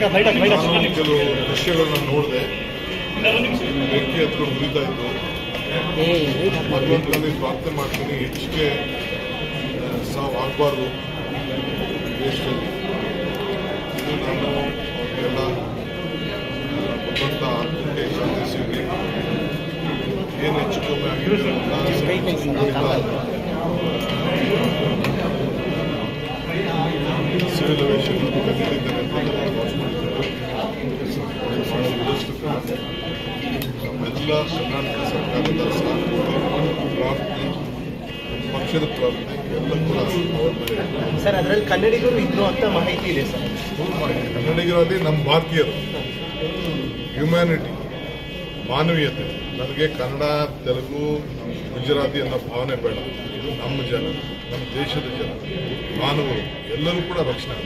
ನಾನು ಕೆಲವು ದೃಶ್ಯಗಳನ್ನ ನೋಡಿದೆ. ಬೆಂಕಿ ಹತ್ಕೊಂಡು ಉರಿತಾ ಇದ್ದು. ಭಗವಂತನಲ್ಲಿ ಪ್ರಾರ್ಥನೆ ಮಾಡ್ತೀನಿ, ಹೆಚ್ಚಿಗೆ ಸಾವು ಆಗಬಾರ್ದು ದೇಶದಲ್ಲಿ. ಇದು ನಾನು ಅವ್ರಿಗೆಲ್ಲ ಭಗವಂತ ಆತ್ಮಕ್ಕೆ ಶಾಂತಿ ಸಿಗಲಿ. ಏನು ಹೆಚ್ಚು ಕಮ್ಮಿ ಆಗಿದೆ ಸಿವಿಲ್ ಏವಿಯೇಷನ್ ಕದಿಲಿದ್ದಾರೆ ಅಂತ ಭಾವಿಸ್ಕೊಂಡಿದ್ದಾರೆ. ನಮ್ಮೆಲ್ಲ ಕರ್ನಾಟಕ ಸರ್ಕಾರದ ಸಾಥ್ ಪ್ರಾರ್ಥನೆ, ಪಕ್ಷದ ಪ್ರಾರ್ಥನೆ ಎಲ್ಲ ಕೂಡ ಅವ್ರ ಮೇಲೆ. ಸರ್, ಅದರಲ್ಲಿ ಕನ್ನಡಿಗರು ಇದ್ರು ಅಂತ ಮಾಹಿತಿ ಇದೆ ಸರ್. ಕನ್ನಡಿಗರಲ್ಲಿ ನಮ್ಮ ಭಾರತೀಯರು ಹ್ಯುಮ್ಯಾನಿಟಿ, ಮಾನವೀಯತೆ. ನನಗೆ ಕನ್ನಡ, ತೆಲುಗು, ಗುಜರಾತಿ ಅನ್ನೋ ಭಾವನೆ ಬೇಡ. ಇದು ನಮ್ಮ ಜನ, ನಮ್ಮ ದೇಶದ ಜನ, ಮಾನವರು ಎಲ್ಲರೂ ಕೂಡ ರಕ್ಷಣೆ.